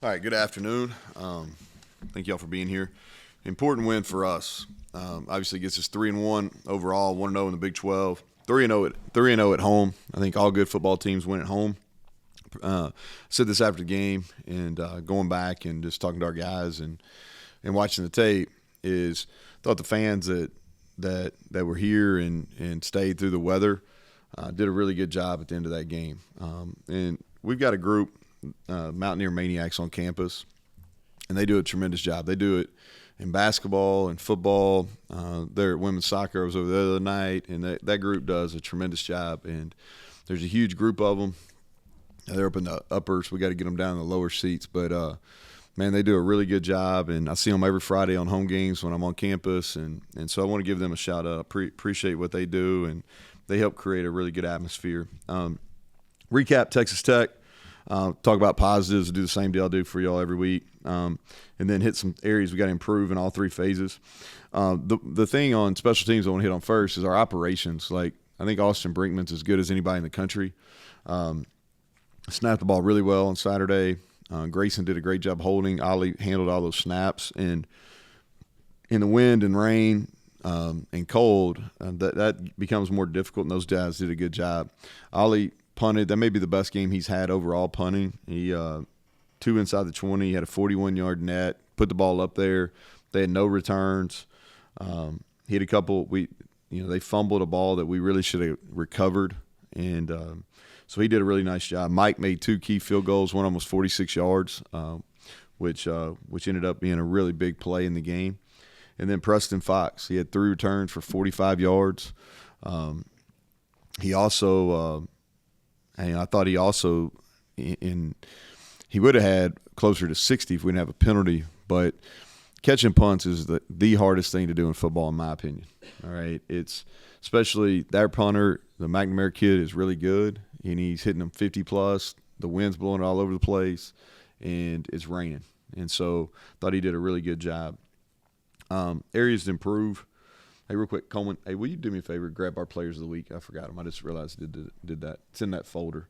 All right, good afternoon. Thank y'all for being here. Important win for us. Obviously, gets us 3-1 overall, 1-0 in the Big 12, 3-0 at home. I think all good football teams win at home. Said this after the game, and going back and just talking to our guys and watching the tape is thought the fans that were here and stayed through the weather did a really good job at the end of that game. And we've got a group. Mountaineer Maniacs on campus, and they do a tremendous job. They do it in basketball and football. They're at women's soccer. I was over there the other night, and that group does a tremendous job. And there's a huge group of them. They're up in the uppers. We got to get them down in the lower seats. But, man, they do a really good job, and I see them every Friday on home games when I'm on campus. And so I want to give them a shout-out. Appreciate what they do, and they help create a really good atmosphere. Recap Texas Tech. Talk about positives, do the same deal I do for y'all every week, and then hit some areas we got to improve in all three phases. The thing on special teams I want to hit on first is our operations. Like, I think Austin Brinkman's as good as anybody in the country. Snapped the ball really well on Saturday. Grayson did a great job holding. Ollie handled all those snaps. And in the wind and rain and cold, that becomes more difficult, and those guys did a good job. Ollie punted. That may be the best game he's had overall punting. He 2 inside the 20. He had a 41-yard net. Put the ball up there. They had no returns. He had a couple. They fumbled a ball that we really should have recovered, and so he did a really nice job. Mike made 2 key field goals. One almost 46 yards, which ended up being a really big play in the game. And then Preston Fox. He had 3 returns for 45 yards. He also. And I thought he also he would have had closer to 60 if we didn't have a penalty. But catching punts is the hardest thing to do in football, in my opinion. All right, it's especially that punter, the McNamara kid, is really good, and he's hitting them 50+. The wind's blowing all over the place, and it's raining. And so I thought he did a really good job. Areas to improve. Hey, real quick, Coleman, hey, will you do me a favor? Grab our players of the week. I forgot them. I just realized I did that. It's in that folder.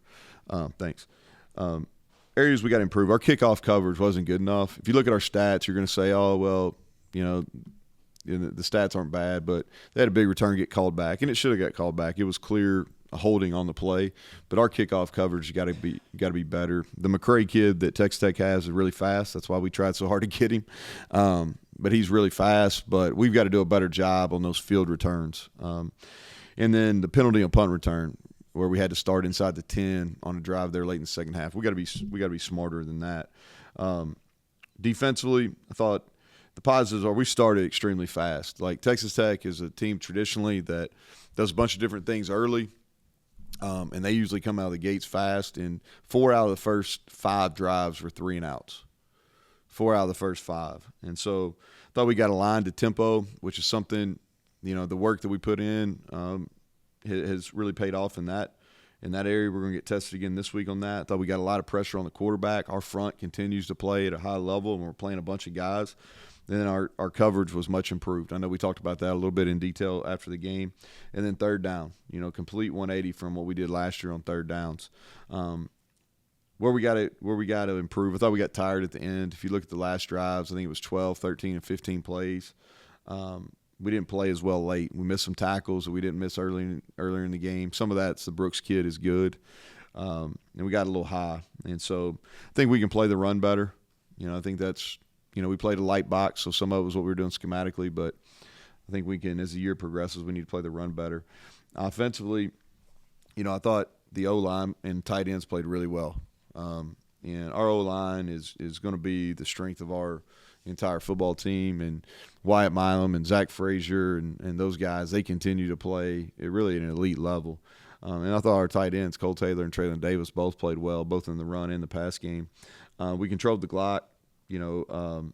Thanks. Areas we got to improve. Our kickoff coverage wasn't good enough. If you look at our stats, you're going to say, oh, well, the stats aren't bad, but they had a big return get called back, and it should have got called back. It was clear holding on the play, but our kickoff coverage got to be better. The McCray kid that Texas Tech has is really fast. That's why we tried so hard to get him. But he's really fast, but we've got to do a better job on those field returns. And then the penalty on punt return, where we had to start inside the 10 on a drive there late in the second half. We got to be smarter than that. Defensively, I thought the positives are we started extremely fast. Like, Texas Tech is a team traditionally that does a bunch of different things early, and they usually come out of the gates fast. And 4 out of the first 5 drives were 3-and-outs. 4 out of the first 5. And so I thought we got aligned to tempo, which is something, the work that we put in has really paid off in that area. We're going to get tested again this week on that. I thought we got a lot of pressure on the quarterback. Our front continues to play at a high level, and we're playing a bunch of guys. And then our coverage was much improved. I know we talked about that a little bit in detail after the game. And then third down, complete 180 from what we did last year on third downs. Where we got to improve. I thought we got tired at the end. If you look at the last drives, I think it was 12, 13, and 15 plays. We didn't play as well late. We missed some tackles that we didn't miss earlier in the game. Some of that's the Brooks kid is good, and we got a little high. And so I think we can play the run better. I think that's we played a light box, so some of it was what we were doing schematically. But I think we can, as the year progresses, we need to play the run better. Offensively, I thought the O-line and tight ends played really well. And our O-line is going to be the strength of our entire football team. And Wyatt Milam and Zach Frazier and those guys, they continue to play at really an elite level. And I thought our tight ends, Cole Taylor and Traylon Davis, both played well, both in the run and the pass game. We controlled the Glock, and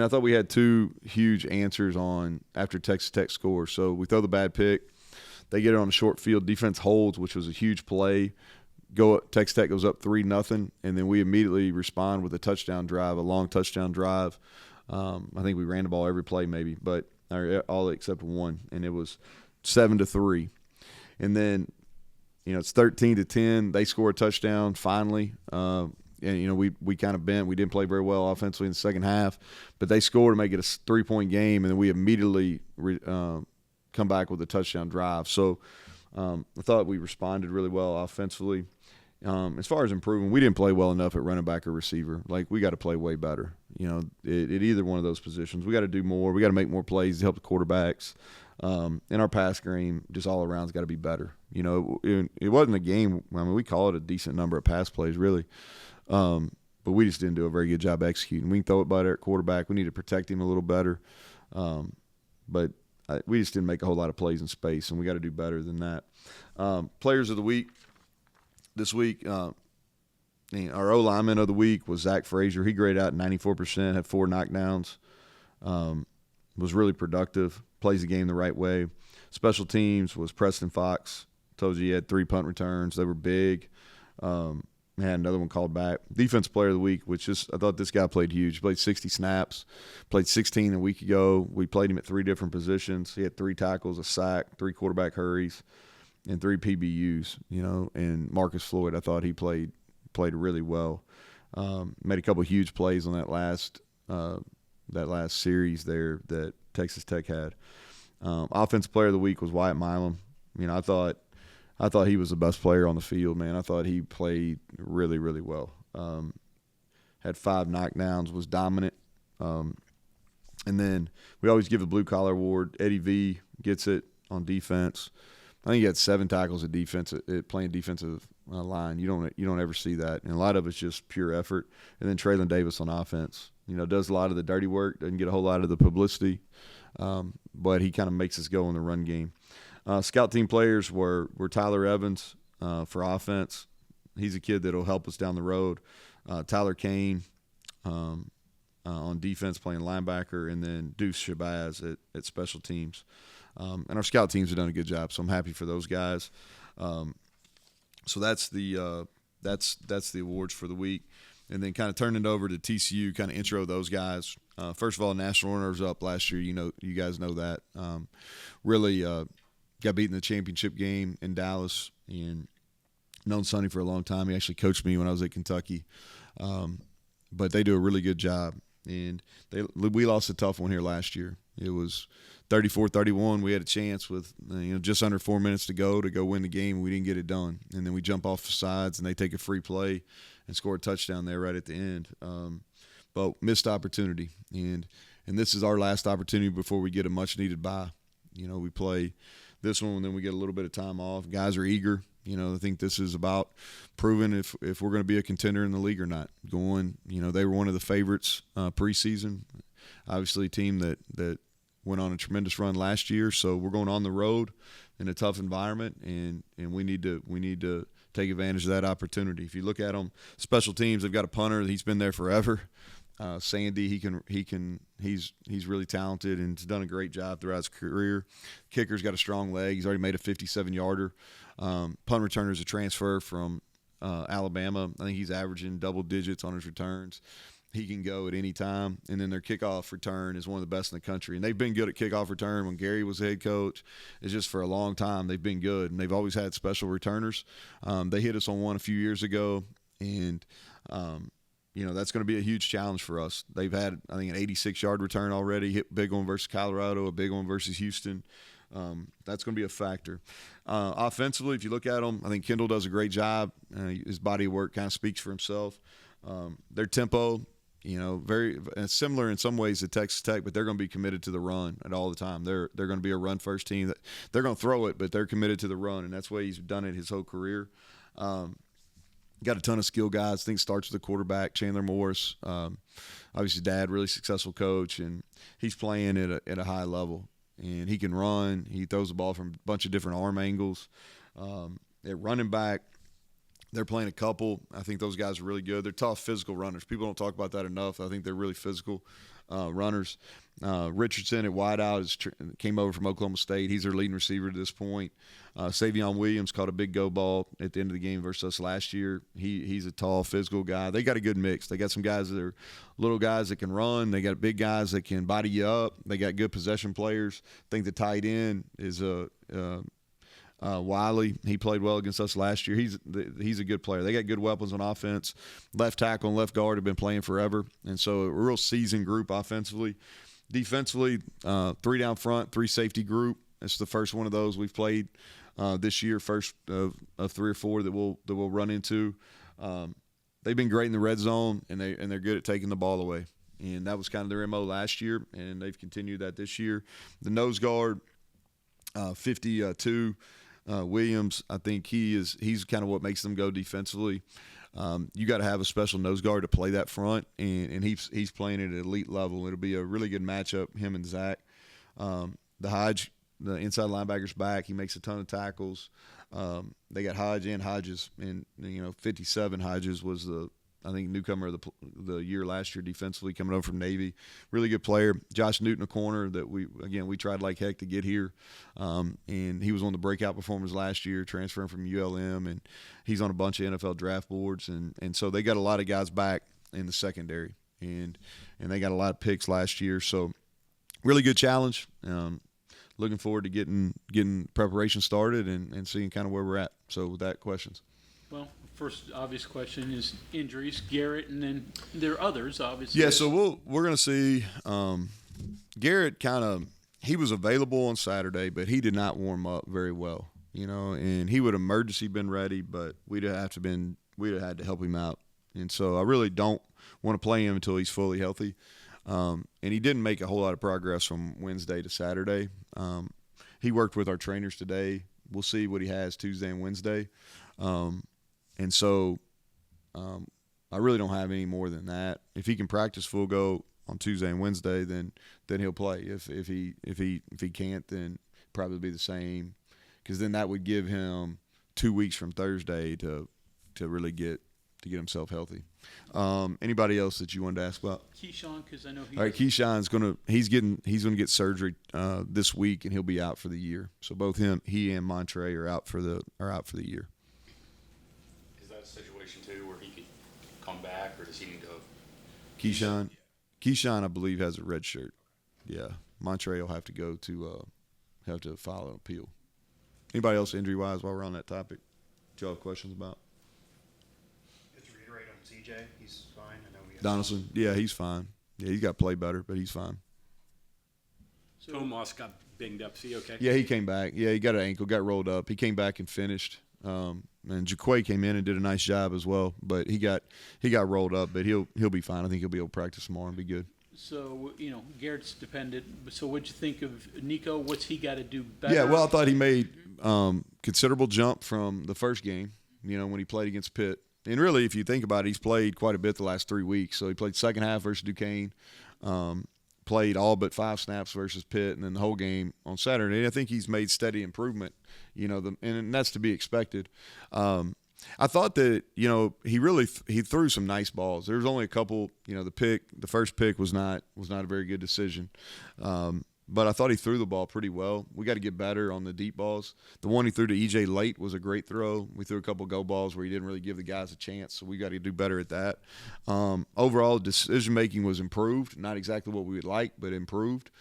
I thought we had 2 huge answers on after Texas Tech scores. So we throw the bad pick. They get it on a short field. Defense holds, which was a huge play. Texas Tech goes up 3-0, and then we immediately respond with a touchdown drive, a long touchdown drive. I think we ran the ball every play maybe, but all except one, and it was 7-3. And then, it's 13-10. They score a touchdown finally. and we kind of bent. We didn't play very well offensively in the second half, but they scored to make it a 3-point game, and then we immediately come back with a touchdown drive. So I thought we responded really well offensively. As far as improving, we didn't play well enough at running back or receiver. Like, we got to play way better. At either one of those positions, we got to do more. We got to make more plays to help the quarterbacks. And our pass game, just all around, has got to be better. It wasn't a game. I mean, we call it a decent number of pass plays, really. But we just didn't do a very good job executing. We can throw it better at quarterback. We need to protect him a little better. But we just didn't make a whole lot of plays in space, and we got to do better than that. Players of the week. This week, our O-lineman of the week was Zach Frazier. He graded out 94%, had 4 knockdowns, was really productive, plays the game the right way. Special teams was Preston Fox. Told you he had 3 punt returns. They were big. Had another one called back. Defensive player of the week, I thought this guy played huge. He played 60 snaps, played 16 a week ago. We played him at 3 different positions. He had 3 tackles, a sack, 3 quarterback hurries, and 3 PBUs, and Marcus Floyd, I thought he played really well. Made a couple of huge plays on that last series there that Texas Tech had. Offensive player of the week was Wyatt Milam. I thought he was the best player on the field, man. I thought he played really, really well. Had 5 knockdowns, was dominant. And then we always give the blue collar award. Eddie V gets it on defense. I think he had 7 tackles at defense at playing defensive line. You don't ever see that, and a lot of it's just pure effort. And then Traylon Davis on offense, does a lot of the dirty work, doesn't get a whole lot of the publicity, but he kind of makes us go in the run game. Scout team players were Tyler Evans for offense. He's a kid that'll help us down the road. Tyler Kane on defense playing linebacker, and then Deuce Shabazz at special teams. And our scout teams have done a good job, so I'm happy for those guys. So that's the awards for the week, and then kind of turning it over to TCU, kind of intro those guys. First of all, national runners up last year. You guys know that. Really got beat in the championship game in Dallas, and known Sonny for a long time. He actually coached me when I was at Kentucky, but they do a really good job. And we lost a tough one here last year. It was 34-31. We had a chance with just under 4 minutes to go win the game. We didn't get it done. And then we jump off the sides, and they take a free play and score a touchdown there right at the end. But missed opportunity. And this is our last opportunity before we get a much-needed bye. We play this one, and then we get a little bit of time off. Guys are eager. I think this is about proving if we're going to be a contender in the league or not. They were one of the favorites preseason. Obviously, a team that went on a tremendous run last year. So we're going on the road in a tough environment, and we need to take advantage of that opportunity. If you look at them, special teams, they've got a punter. He's been there forever. Sandy, he's really talented and has done a great job throughout his career. Kicker's got a strong leg. He's already made a 57-yarder. Punt returner is a transfer from Alabama. I think he's averaging double digits on his returns. He can go at any time. And then their kickoff return is one of the best in the country. And they've been good at kickoff return when Gary was the head coach. It's just for a long time they've been good, and they've always had special returners. They hit us on one a few years ago, and that's going to be a huge challenge for us. They've had, I think, an 86-yard return already, hit big one versus Colorado, a big one versus Houston. That's going to be a factor. Offensively, if you look at them, I think Kendall does a great job. His body of work kind of speaks for himself. Their tempo, very similar in some ways to Texas Tech, but they're going to be committed to the run at all the time. They're going to be a run-first team. They're going to throw it, but they're committed to the run, and that's the way he's done it his whole career. Got a ton of skill guys. I think it starts with the quarterback, Chandler Morris. Obviously, dad, really successful coach, and he's playing at a high level. And he can run. He throws the ball from a bunch of different arm angles. At running back, they're playing a couple. I think those guys are really good. They're tough, physical runners. People don't talk about that enough. I think they're really physical runners. Richardson at wideout came over from Oklahoma State. He's their leading receiver to this point. Savion Williams caught a big go ball at the end of the game versus us last year. He's a tall, physical guy. They got a good mix. They got some guys that are little guys that can run. They got big guys that can body you up. They got good possession players. I think the tight end is Wiley, he played well against us last year. He's a good player. They got good weapons on offense. Left tackle and left guard have been playing forever, and so a real seasoned group offensively. Defensively, 3 down front, 3 safety group. It's the first one of those we've played this year, first of 3 or 4 that we'll run into. They've been great in the red zone, and they're good at taking the ball away. And that was kind of their MO last year, and they've continued that this year. The nose guard, 52, Williams, I think he's kind of what makes them go defensively. You got to have a special nose guard to play that front, and he's playing at an elite level. It'll be a really good matchup, him and Zach. The Hodge, the inside linebacker's back. He makes a ton of tackles. They got Hodge and Hodges, and 57 Hodges was I think newcomer of the year last year defensively, coming over from Navy. Really good player. Josh Newton, a corner that we tried like heck to get here, and he was one of the breakout performers last year, transferring from ULM, and he's on a bunch of NFL draft boards, and so they got a lot of guys back in the secondary, and they got a lot of picks last year. So really good challenge. Looking forward to getting preparation started and seeing kind of where we're at. So with that, questions. Well, first obvious question is injuries, Garrett, and then there are others, obviously. Yeah, so we're going to see Garrett he was available on Saturday, but he did not warm up very well, and he would have emergency been ready, but we'd have had to help him out. And so I really don't want to play him until he's fully healthy. And he didn't make a whole lot of progress from Wednesday to Saturday. He worked with our trainers today. We'll see what he has Tuesday and Wednesday. And so I really don't have any more than that. If he can practice full go on Tuesday and Wednesday, then he'll play. If he can't, then probably be the same, because then that would give him 2 weeks from Thursday to really get himself healthy. Anybody else that you wanted to ask about? Keyshawn, because I know all right, Keyshawn's he's gonna get surgery this week, and he'll be out for the year. So both he and Montre are out for the year. Is that a situation too where he could come back, or does he need to? Keyshawn, I believe, has a red shirt. Yeah, Montre will have to go to file an appeal. Anybody else injury wise while we're on that topic? Do y'all have questions about? Just reiterate on CJ, he's fine. I know Donaldson, yeah, he's fine. Yeah, he's got to play better, but he's fine. So Tomas got banged up. See, okay? Yeah, he came back. Yeah, he got an ankle, got rolled up. He came back and finished. And Jaquay came in and did a nice job as well, but he got rolled up. But he'll be fine. I think he'll be able to practice tomorrow and be good. So Garrett's dependent. So what'd you think of Nico? What's he got to do better? Yeah, well, I thought he made considerable jump from the first game. When he played against Pitt. And really, if you think about it, he's played quite a bit the last 3 weeks. So he played second half versus Duquesne, played all but 5 snaps versus Pitt, and then the whole game on Saturday. And I think he's made steady improvement, and that's to be expected. I thought that, he threw some nice balls. There was only a couple, the first pick was not a very good decision. But I thought he threw the ball pretty well. We got to get better on the deep balls. The one he threw to EJ late was a great throw. We threw a couple go balls where he didn't really give the guys a chance, so we got to do better at that. Overall, decision-making was improved. Not exactly what we would like, but improved.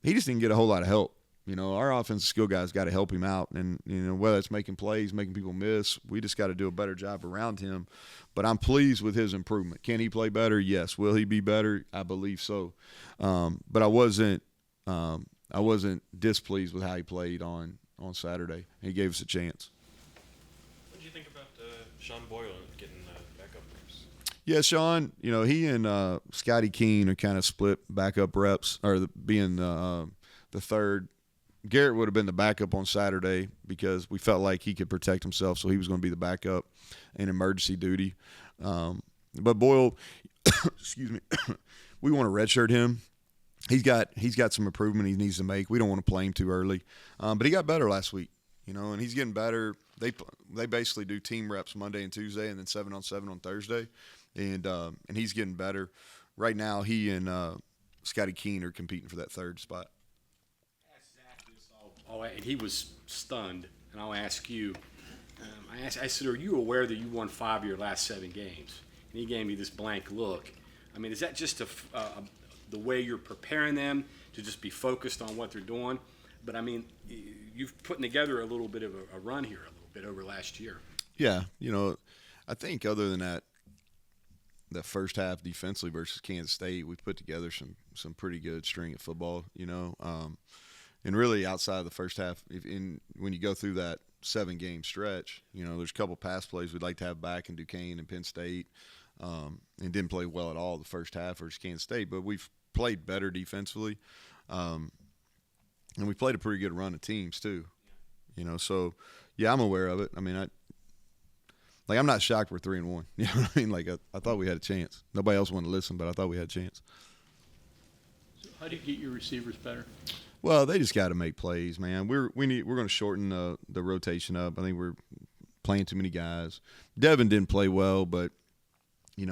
He just didn't get a whole lot of help. Our offensive skill guys got to help him out. And, whether it's making plays, making people miss, we just got to do a better job around him. But I'm pleased with his improvement. Can he play better? Yes. Will he be better? I believe so. But I wasn't displeased with how he played on Saturday. He gave us a chance. What did you think about Sean Boyle getting backup reps? Yeah, Sean, he and Scotty Keene are kind of split backup reps, or being the third. Garrett would have been the backup on Saturday because we felt like he could protect himself, so he was going to be the backup in emergency duty. But Boyle, excuse me, we want to redshirt him. He's got some improvement he needs to make. We don't want to play him too early, but he got better last week, and he's getting better. They basically do team reps Monday and Tuesday, and then 7-on-7 on Thursday, and he's getting better. Right now, he and Scotty Keene are competing for that third spot. And he was stunned, and I'll ask you. I said, "Are you aware that you won 5 of your last 7 games?" And he gave me this blank look. I mean, is that just the way you're preparing them to just be focused on what they're doing? But I mean, you've put together a little bit of a run here, a little bit over last year. Yeah, I think other than that first half defensively versus Kansas State, we put together some pretty good string of football. And really outside of the first half, when you go through that 7-game stretch, there's a couple pass plays we'd like to have back in Duquesne and Penn State, and didn't play well at all the first half versus Kansas State, but we've played better defensively, and we played a pretty good run of teams too. So yeah, I'm aware of it. I mean, I'm not shocked we're 3-1. You know what I mean? Like I thought we had a chance. Nobody else wanted to listen, but I thought we had a chance. So how do you get your receivers better? Well, they just got to make plays, man. We're going to shorten the rotation up. I think we're playing too many guys. Devin didn't play well, but I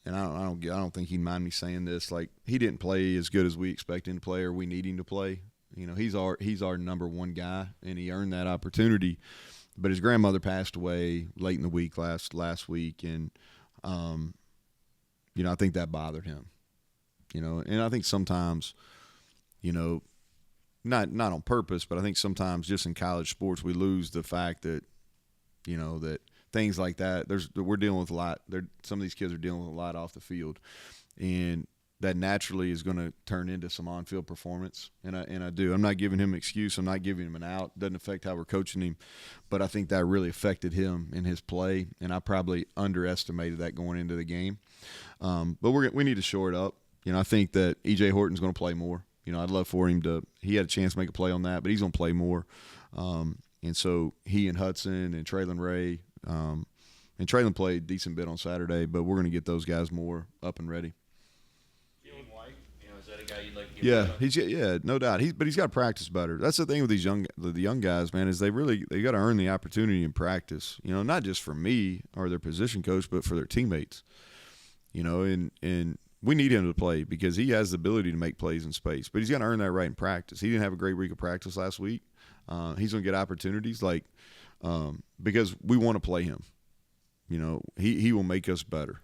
don't think he'd mind me saying this. Like, he didn't play as good as we expect him to play or we need him to play. He's our number one guy, and he earned that opportunity. But his grandmother passed away late in the week last week, and I think that bothered him. And I think sometimes, not on purpose, but I think sometimes just in college sports we lose the fact that, that things like that. We're dealing with a lot. Some of these kids are dealing with a lot off the field, and that naturally is going to turn into some on-field performance. And I do. I'm not giving him an excuse. I'm not giving him an out. It doesn't affect how we're coaching him, but I think that really affected him in his play, and I probably underestimated that going into the game. But we need to shore it up. I think that E.J. Horton's going to play more. I'd love for him to – he had a chance to make a play on that, but he's going to play more. And so he and Hudson and Traylon Ray and Traylon played a decent bit on Saturday, but we're going to get those guys more up and ready. Is that a guy you'd like to get Yeah, no doubt. But he's got to practice better. That's the thing with these the young guys, man, is they got to earn the opportunity in practice. Not just for me or their position coach, but for their teammates. And we need him to play because he has the ability to make plays in space, but he's got to earn that right in practice. He didn't have a great week of practice last week. He's going to get opportunities because we want to play him. He will make us better.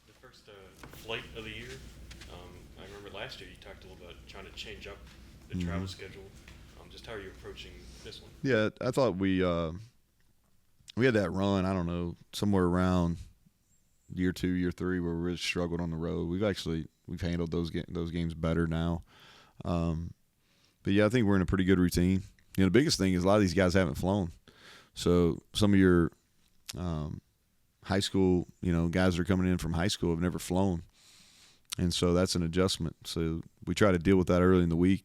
The first flight of the year, I remember last year you talked a little about trying to change up the travel schedule. Just how are you approaching this one? Yeah, I thought we had that run, I don't know, somewhere around year 2, year 3 where we really struggled on the road. We've handled those games better now. But yeah, I think we're in a pretty good routine. The biggest thing is a lot of these guys haven't flown. So some of your high school, guys that are coming in from high school have never flown. And so that's an adjustment. So we try to deal with that early in the week.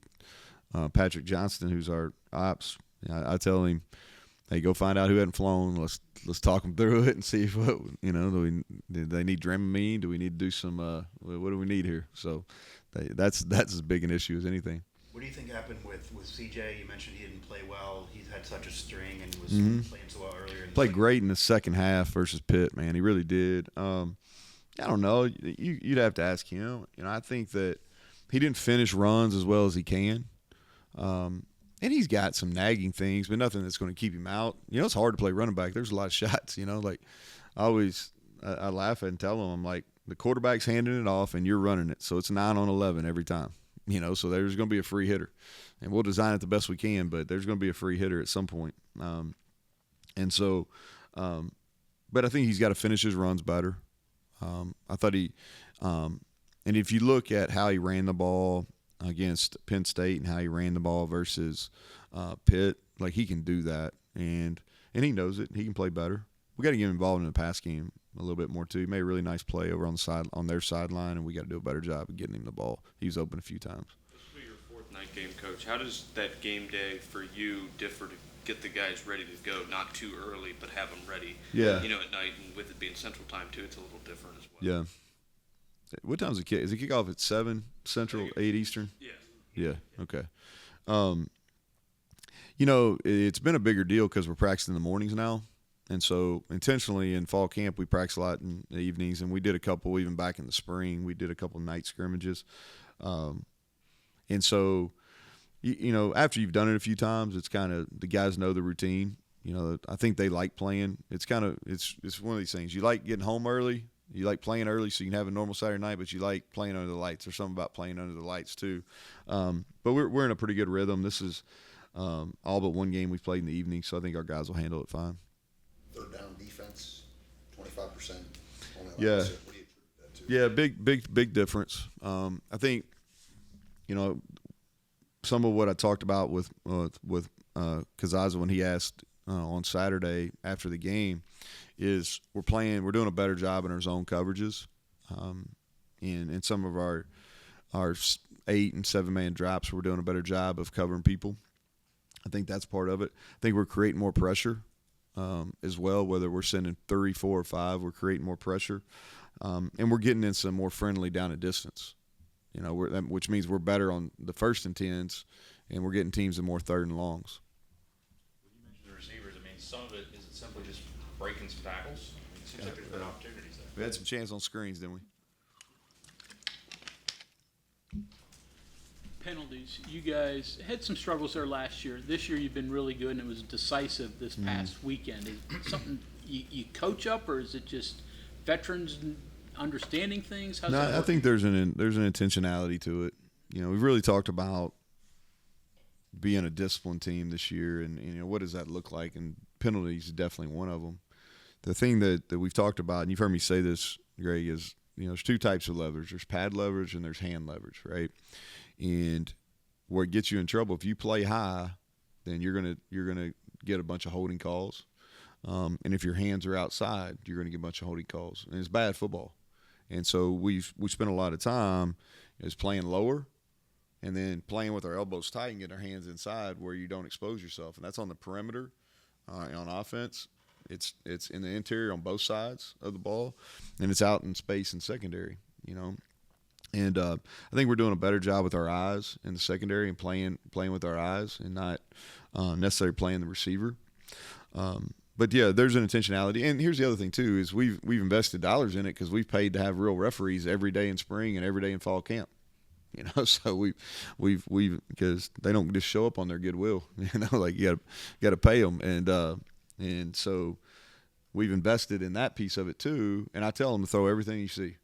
Patrick Johnston, who's our ops, I tell him, hey, go find out who hadn't flown. Let's talk them through it and see if do they need Dramamine? Do we need to do some? What do we need here? So that's as big an issue as anything. What do you think happened with CJ? You mentioned he didn't play well. He's had such a string and was playing so well earlier. Played great in the second half versus Pitt, man. He really did. I don't know. You'd have to ask him. I think that he didn't finish runs as well as he can. And he's got some nagging things, but nothing that's going to keep him out. It's hard to play running back. There's a lot of shots, like I laugh and tell him, I'm like, the quarterback's handing it off and you're running it. So it's 9 on 11 every time, so there's going to be a free hitter and we'll design it the best we can, but there's going to be a free hitter at some point. But I think he's got to finish his runs better. I thought and if you look at how he ran the ball against Penn State and how he ran the ball versus Pitt, like he can do that, and he knows it. He can play better. We got to get him involved in the pass game a little bit more too. He made a really nice play over on their sideline, and we got to do a better job of getting him the ball. He was open a few times. This will be your fourth night game, Coach. How does that game day for you differ to get the guys ready to go? Not too early, but have them ready. Yeah. At night, and with it being Central Time too, it's a little different as well. Yeah. What time's the kick? Is the kickoff at 7 Central, 8 Eastern? Yeah. Yeah. Okay. It's been a bigger deal because we're practicing in the mornings now. And so intentionally in fall camp, we practice a lot in the evenings, and we did a couple even back in the spring. We did a couple night scrimmages. And so, after you've done it a few times, it's kind of the guys know the routine. I think they like playing. It's kind of it's one of these things. You like getting home early, You like playing early so you can have a normal Saturday night, but you like playing under the lights. There's something about playing under the lights too. But we're in a pretty good rhythm. This is all but one game we've played in the evening, so I think our guys will handle it fine. Third down defense, 25%. Yeah. What do you attribute that to? Yeah, big difference. I think, some of what I talked about with Kazaza when he asked on Saturday after the game is we're doing a better job in our zone coverages, in some of our 8 and 7 man drops. We're doing a better job of covering people. I think that's part of it. I think we're creating more pressure as well. Whether we're sending 3, 4, or 5, we're creating more pressure, and we're getting in some more friendly down at distance. Which means we're better on the 1st and 10s, and we're getting teams in more 3rd and longs. When you mentioned the receivers, I mean, some of it is it simply just breaking some tackles. I mean, it seems like there's been opportunities there. We had some chance on screens, didn't we? Penalties. You guys had some struggles there last year. This year you've been really good, and it was decisive this past weekend. Is it something you coach up, or is it just veterans understanding things? How's that No, I working? think there's an intentionality to it. We've really talked about being a disciplined team this year, and what does that look like? And penalties is definitely one of them. The thing that we've talked about, and you've heard me say this, Greg, is there's 2 types of leverage. There's pad leverage and there's hand leverage, right? And where it gets you in trouble, if you play high, then you're gonna get a bunch of holding calls, and if your hands are outside, you're gonna get a bunch of holding calls, and it's bad football. And so we spent a lot of time is playing lower, and then playing with our elbows tight and getting our hands inside where you don't expose yourself, and that's on the perimeter on offense. It's in the interior on both sides of the ball, and it's out in space in secondary. And I think we're doing a better job with our eyes in the secondary and playing with our eyes and not necessarily playing the receiver. But yeah, there's an intentionality. And here's the other thing too: is we've invested dollars in it because we've paid to have real referees every day in spring and every day in fall camp. So we've because they don't just show up on their goodwill. Like you got to pay them, and so we've invested in that piece of it too. And I tell them to throw everything you see.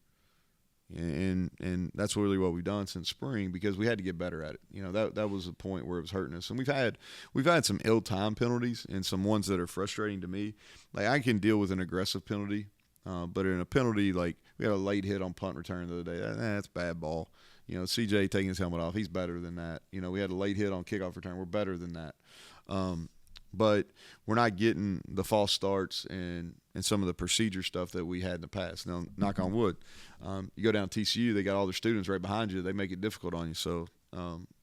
And that's really what we've done since spring because we had to get better at it. That was the point where it was hurting us. And we've had some ill-timed penalties and some ones that are frustrating to me. Like I can deal with an aggressive penalty, but in a penalty like we had a late hit on punt return the other day. That's bad ball. CJ taking his helmet off, he's better than that. We had a late hit on kickoff return. We're better than that. But we're not getting the false starts and some of the procedure stuff that we had in the past. Now, knock on wood, you go down TCU, they got all their students right behind you. They make it difficult on you. So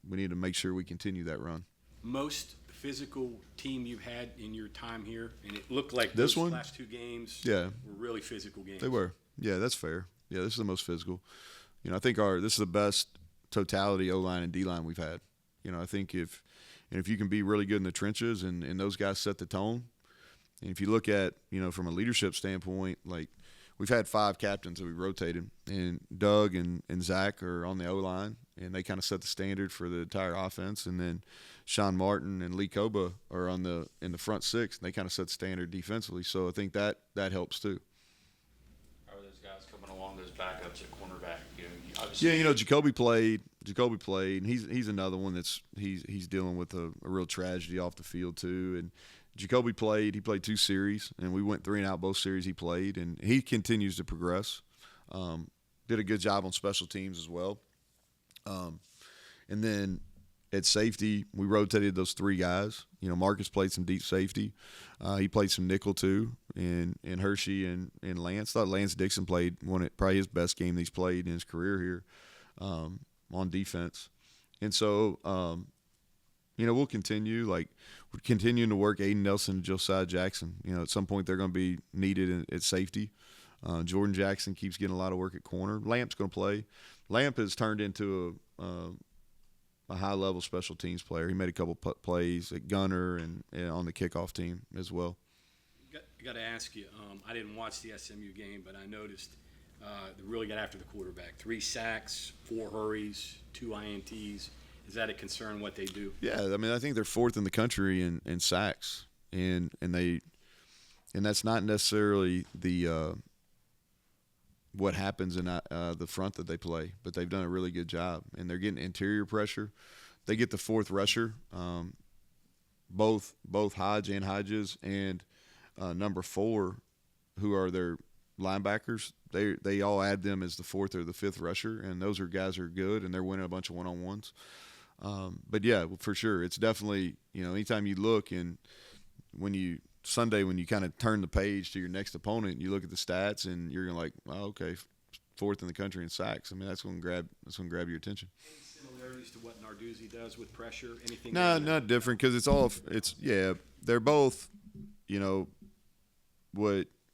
we need to make sure we continue that run. Most physical team you've had in your time here, and it looked like This those one? last 2 games Yeah. were really physical games. They were. Yeah, that's fair. Yeah, this is the most physical. I think this is the best totality O-line and D-line we've had. I think if you can be really good in the trenches and those guys set the tone, and if you look at, from a leadership standpoint, like we've had 5 captains that we rotated, and Doug and Zach are on the O-line, and they kind of set the standard for the entire offense, and then Sean Martin and Lee Koba are in the front 6, and they kind of set the standard defensively. So I think that helps too. How are those guys coming along, those backups at cornerback? Obviously, Yeah, Jacoby played, and he's another one that's he's dealing with a real tragedy off the field too. And Jacoby played. He played 2 series, and we went 3 and out both series he played, and he continues to progress. Did a good job on special teams as well. And then at safety, we rotated those 3 guys. Marcus played some deep safety. He played some nickel too, and Hershey and Lance. Thought Lance Dixon played probably his best game that he's played in his career here on defense. And so, we'll continue. Like we're continuing to work Aiden Nelson and Josiah Jackson. At some point they're going to be needed at safety. Jordan Jackson keeps getting a lot of work at corner. Lamp's going to play. Lamp has turned into a high-level special teams player. He made a couple plays at gunner and on the kickoff team as well. I got to ask you, I didn't watch the SMU game, but I noticed they really got after the quarterback. 3 sacks, 4 hurries, 2 INTs. Is that a concern what they do? Yeah, I think they're 4th in the country in sacks, and that's not necessarily the what happens in the front that they play, but they've done a really good job, and they're getting interior pressure. They get the fourth rusher, both Hodge and Hodges, and number 4, who are their linebackers. They all add them as the fourth or the fifth rusher, and those are guys who are good, and they're winning a bunch of one-on-ones. But yeah, for sure, it's definitely, anytime you look and when you kind of turn the page to your next opponent, you look at the stats and you're gonna like, oh, okay, fourth in the country in sacks. I mean, that's gonna grab your attention. Any similarities to what Narduzzi does with pressure? Anything? No, not different because they're both,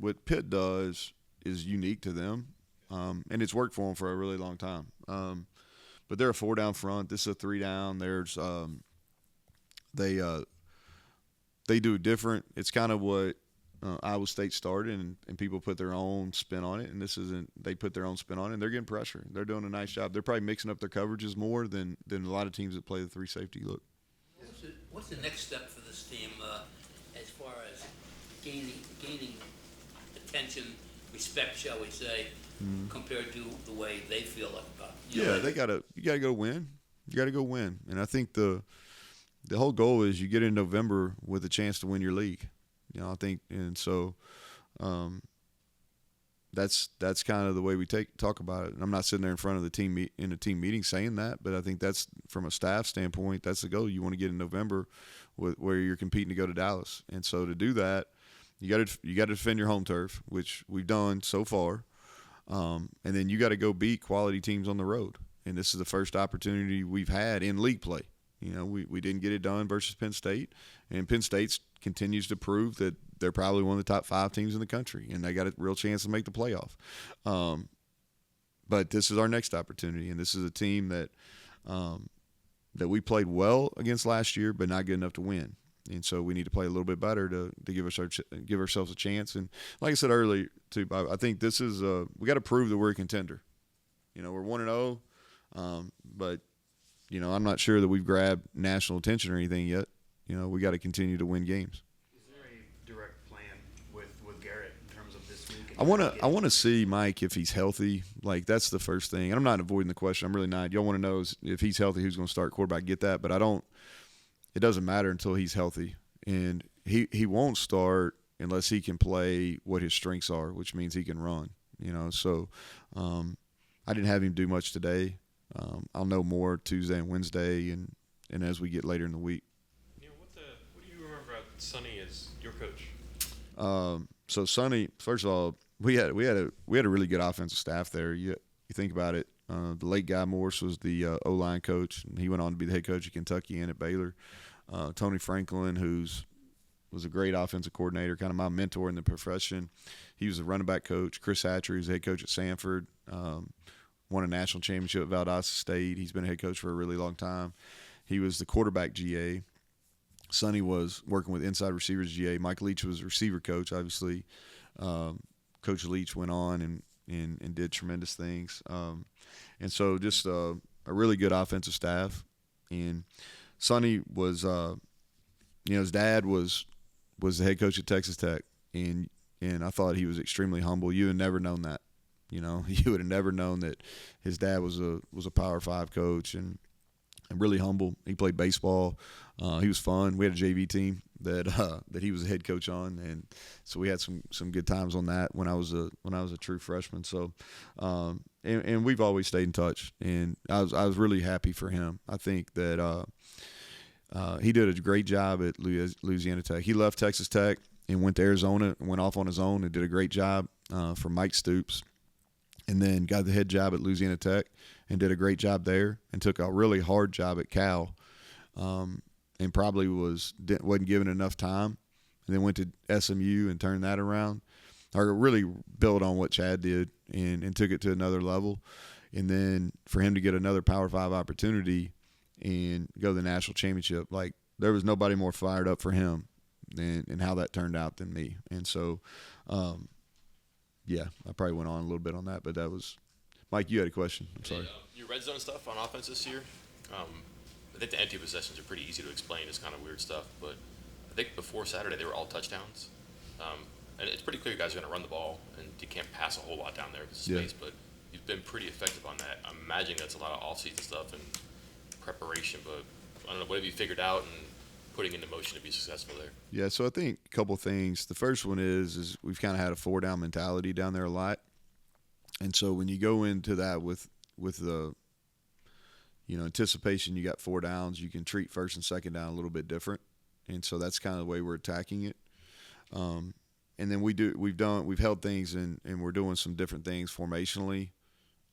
what Pitt does is unique to them, and it's worked for them for a really long time. But they're a 4-down front. This is a 3-down. There's they do different. It's kind of what Iowa State started, and people put their own spin on it. And they put their own spin on it, and they're getting pressure. They're doing a nice job. They're probably mixing up their coverages more than a lot of teams that play the 3 safety look. What's the next step for this team as far as gaining attention, respect, shall we say, compared to the way they feel about it? Yeah, you gotta go win. You gotta go win. And I think the whole goal is you get in November with a chance to win your league. I think, and so that's kind of the way we talk about it. And I'm not sitting there in front of the team in a team meeting saying that, but I think that's from a staff standpoint, that's the goal. You want to get in November where you're competing to go to Dallas. And so to do that, you got to defend your home turf, which we've done so far. And then you got to go beat quality teams on the road. And this is the first opportunity we've had in league play. We didn't get it done versus Penn State, and Penn State continues to prove that they're probably one of the top 5 teams in the country, and they got a real chance to make the playoff. But this is our next opportunity, and this is a team that we played well against last year, but not good enough to win. And so we need to play a little bit better to give ourselves a chance. And like I said earlier, too, Bob, I think this is we got to prove that we're a contender. We're 1-0, but I'm not sure that we've grabbed national attention or anything yet. We got to continue to win games. Is there a direct plan with Garrett in terms of this week? I want to see Mike if he's healthy. Like, that's the first thing. And I'm not avoiding the question. I'm really not. Y'all want to know is if he's healthy, who's going to start quarterback. Get that, but it doesn't matter until he's healthy, and he won't start unless he can play what his strengths are, which means he can run. So I didn't have him do much today. I'll know more Tuesday and Wednesday, and as we get later in the week. What do you remember about Sonny as your coach? So Sonny, first of all, we had a really good offensive staff there. You think about it. The late Guy Morse was the O-line coach, and he went on to be the head coach at Kentucky and at Baylor. Tony Franklin, was a great offensive coordinator, kind of my mentor in the profession. He was the running back coach. Chris Hatcher, who's the head coach at Sanford, won a national championship at Valdosta State. He's been a head coach for a really long time. He was the quarterback GA. Sonny was working with inside receivers GA. Mike Leach was receiver coach, obviously. Coach Leach went on and did tremendous things. And so just a really good offensive staff. And Sonny was, his dad was the head coach at Texas Tech. And I thought he was extremely humble. You had never known that. You would have never known that his dad was a Power 5 coach and really humble. He played baseball. He was fun. We had a JV team that he was the head coach on, and so we had some good times on that when I was a true freshman. So, and we've always stayed in touch, and I was really happy for him. I think that he did a great job at Louisiana Tech. He left Texas Tech and went to Arizona and went off on his own and did a great job for Mike Stoops. And then got the head job at Louisiana Tech and did a great job there, and took a really hard job at Cal, and probably wasn't given enough time, and then went to SMU and turned that around, or really built on what Chad did and took it to another level. And then for him to get another Power 5 opportunity and go to the national championship, like, there was nobody more fired up for him and how that turned out than me. And so, yeah, I probably went on a little bit on that, but that was – Mike, you had a question. I'm sorry. Your red zone stuff on offense this year, I think the empty possessions are pretty easy to explain. It's kind of weird stuff, but I think before Saturday they were all touchdowns. and it's pretty clear you guys are going to run the ball, and you can't pass a whole lot down there because of Yeah. space. But you've been pretty effective on that. I'm imagining that's a lot of off-season stuff and preparation. But I don't know, what have you figured out and putting into motion to be successful there? Yeah, so I think a couple things. The first one is we've kind of had a 4-down mentality down there a lot, and so when you go into that with the anticipation, you got 4 downs, you can treat first and second down a little bit different, and so that's kind of the way we're attacking it. And then we've held things and we're doing some different things formationally,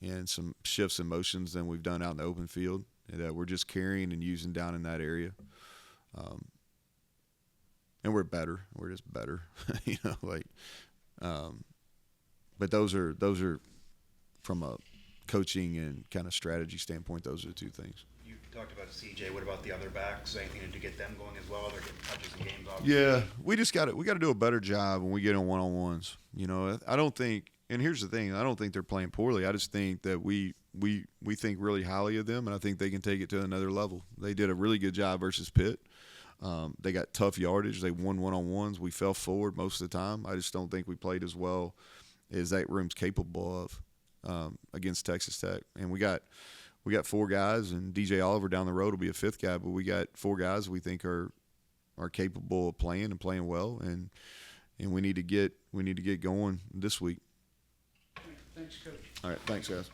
and some shifts in motions than we've done out in the open field, and we're just carrying and using down in that area. And we're better. We're just better, but those are from a coaching and kind of strategy standpoint. Those are the two things. You talked about CJ. What about the other backs? Anything to get them going as well? They're getting touches in games. Obviously. Yeah, we got to do a better job when we get on one-on-ones. I don't think. And here's the thing: I don't think they're playing poorly. I just think that we think really highly of them, and I think they can take it to another level. They did a really good job versus Pitt. They got tough yardage. They won one-on-ones. We fell forward most of the time. I just don't think we played as well as that room's capable of against Texas Tech. And we got 4 guys, and DJ Oliver down the road will be a 5th guy. But we got 4 guys we think are capable of playing and playing well, and we need to get going this week. Thanks, Coach. All right, thanks, guys.